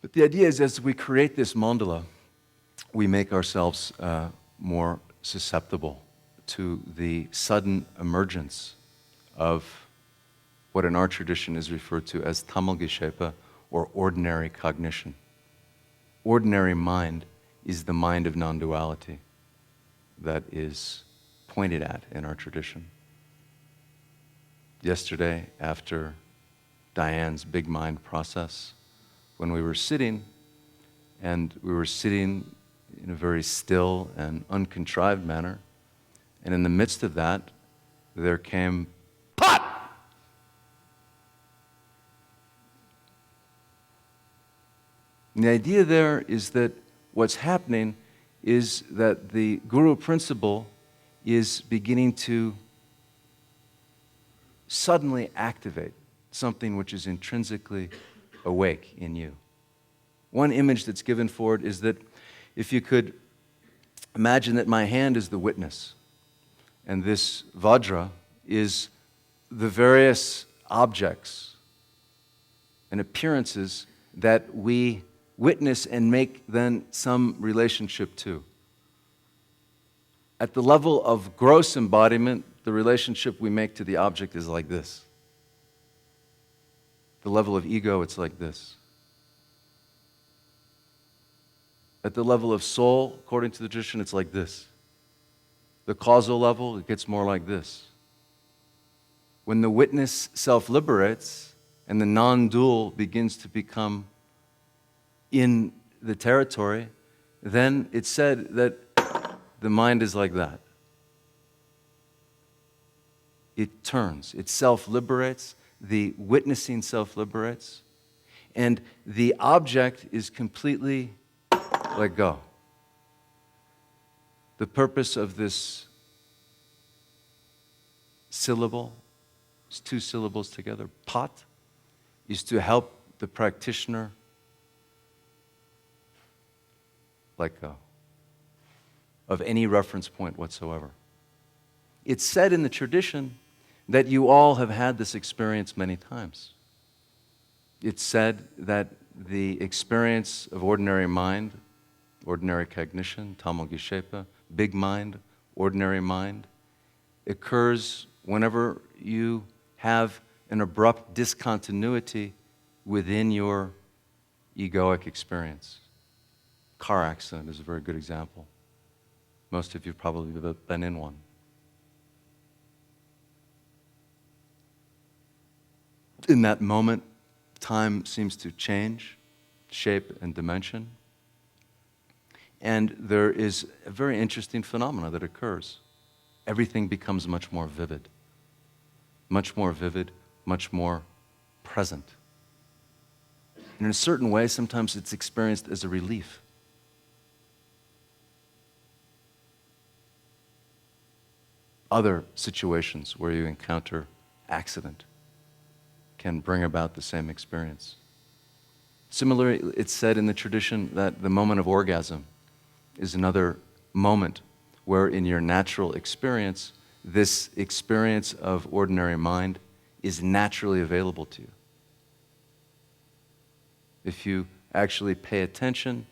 But the idea is, as we create this mandala, we make ourselves more susceptible to the sudden emergence of what in our tradition is referred to as tamalgishepa, or ordinary cognition. Ordinary mind is the mind of non-duality that is pointed at in our tradition. Yesterday, after Diane's big mind process, when we were sitting, and we were sitting in a very still and uncontrived manner, and in the midst of that, there came pot! And the idea there is that what's happening is that the Guru principle is beginning to suddenly activate something which is intrinsically awake in you. One image that's given for it is that if you could imagine that my hand is the witness, and this Vajra is the various objects and appearances that we witness and make then some relationship to. At the level of gross embodiment, the relationship we make to the object is like this. The level of ego, it's like this. At the level of soul, according to the tradition, it's like this. The causal level, it gets more like this. When the witness self-liberates and the non-dual begins to become in the territory, then it's said that the mind is like that. It turns, it self-liberates, the witnessing self-liberates, and the object is completely let go. The purpose of this syllable, it's two syllables together, pat, is to help the practitioner let go of any reference point whatsoever. It's said in the tradition that you all have had this experience many times. It's said that the experience of ordinary mind, ordinary cognition, tamalgishepa, big mind, ordinary mind, occurs whenever you have an abrupt discontinuity within your egoic experience. Car accident is a very good example. Most of you probably have been in one. In that moment, time seems to change, shape and dimension. And there is a very interesting phenomena that occurs. Everything becomes much more vivid, much more present. And in a certain way, sometimes it's experienced as a relief. Other situations where you encounter accident can bring about the same experience. Similarly, it's said in the tradition that the moment of orgasm is another moment where in your natural experience, this experience of ordinary mind is naturally available to you. If you actually pay attention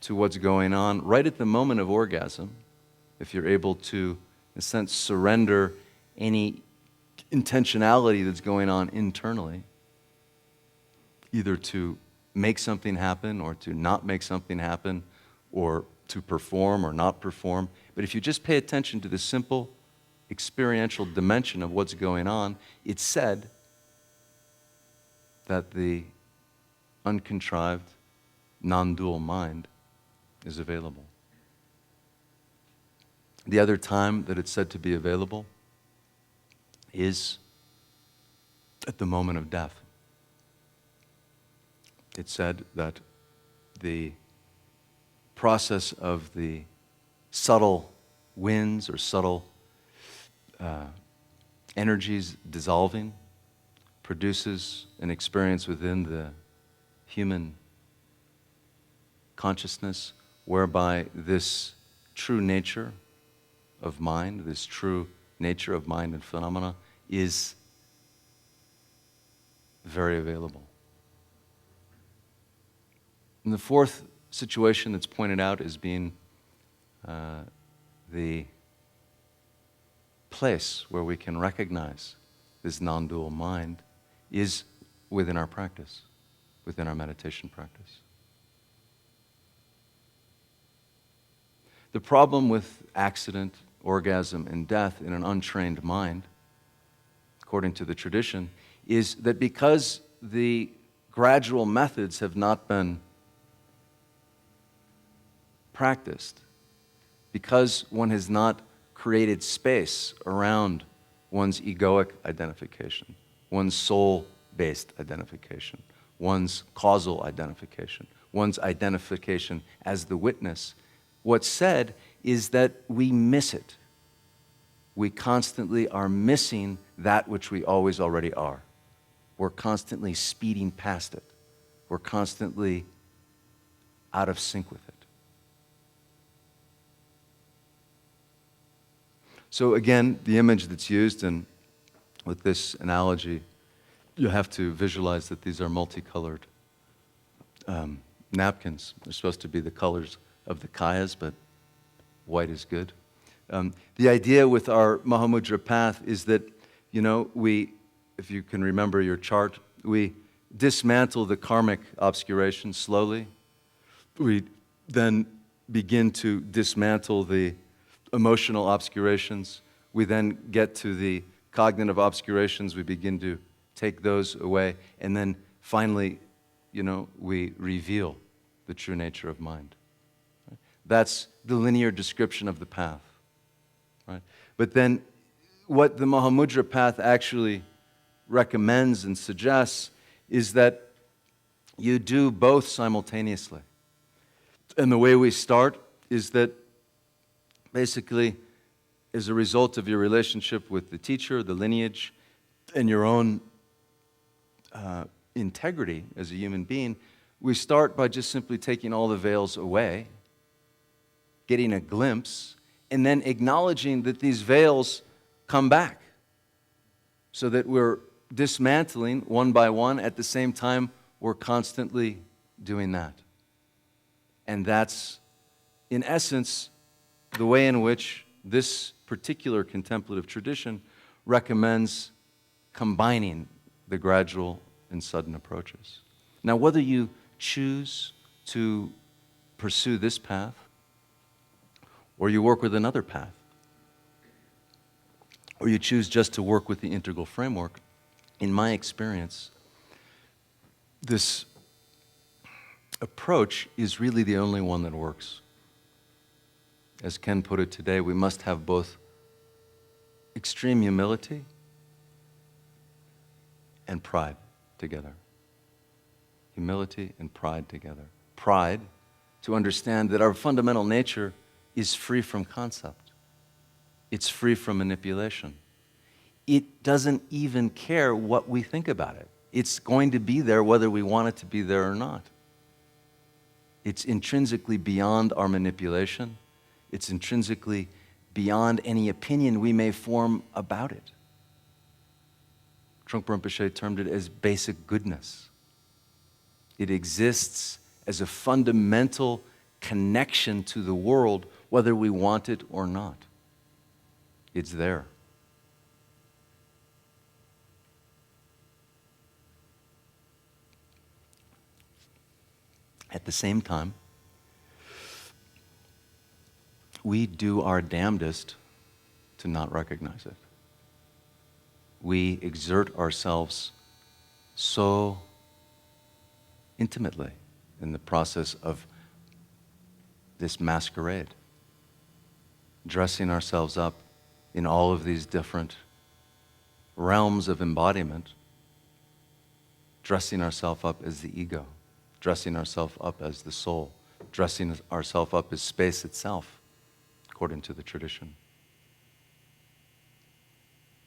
to what's going on right at the moment of orgasm, if you're able to, in a sense, surrender any intentionality that's going on internally, either to make something happen or to not make something happen, or to perform or not perform. But if you just pay attention to the simple experiential dimension of what's going on, it's said that the uncontrived, non-dual mind is available. The other time that it's said to be available is at the moment of death. It's said that the process of the subtle winds or subtle energies dissolving produces an experience within the human consciousness whereby this true nature of mind, this true nature of mind and phenomena is very available. And the fourth situation that's pointed out as being the place where we can recognize this non-dual mind is within our practice, within our meditation practice. The problem with accident, orgasm, and death in an untrained mind, according to the tradition, is that because the gradual methods have not been practiced, because one has not created space around one's egoic identification, one's soul-based identification, one's causal identification, one's identification as the witness, what's said is that we miss it. We constantly are missing that which we always already are. We're constantly speeding past it. We're constantly out of sync with it. So again, the image that's used, and with this analogy, you have to visualize that these are multicolored napkins. They're supposed to be the colors of the kayas, but white is good. The idea with our Mahamudra Path is that, we, if you can remember your chart, we dismantle the karmic obscuration slowly. We then begin to dismantle the emotional obscurations. We then get to the cognitive obscurations. We begin to take those away. And then finally, we reveal the true nature of mind. That's the linear description of the path. Right? But then what the Mahamudra Path actually recommends and suggests is that you do both simultaneously. And the way we start is that basically, as a result of your relationship with the teacher, the lineage, and your own integrity as a human being, we start by just simply taking all the veils away, getting a glimpse, and then acknowledging that these veils come back, so that we're dismantling one by one. At the same time, we're constantly doing that. And that's, in essence, the way in which this particular contemplative tradition recommends combining the gradual and sudden approaches. Now, whether you choose to pursue this path or you work with another path, or you choose just to work with the integral framework, in my experience, this approach is really the only one that works. As Ken put it today, we must have both extreme humility and pride together. Humility and pride together. Pride, to understand that our fundamental nature is free from concept. It's free from manipulation. It doesn't even care what we think about it. It's going to be there whether we want it to be there or not. It's intrinsically beyond our manipulation. It's intrinsically beyond any opinion we may form about it. Trungpa Rinpoche termed it as basic goodness. It exists as a fundamental connection to the world, whether we want it or not. It's there. At the same time, we do our damnedest to not recognize it. We exert ourselves so intimately in the process of this masquerade, dressing ourselves up in all of these different realms of embodiment, dressing ourselves up as the ego, dressing ourselves up as the soul, dressing ourselves up as space itself, according to the tradition.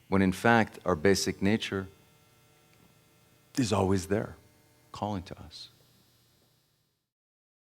When in fact, our basic nature is always there, calling to us.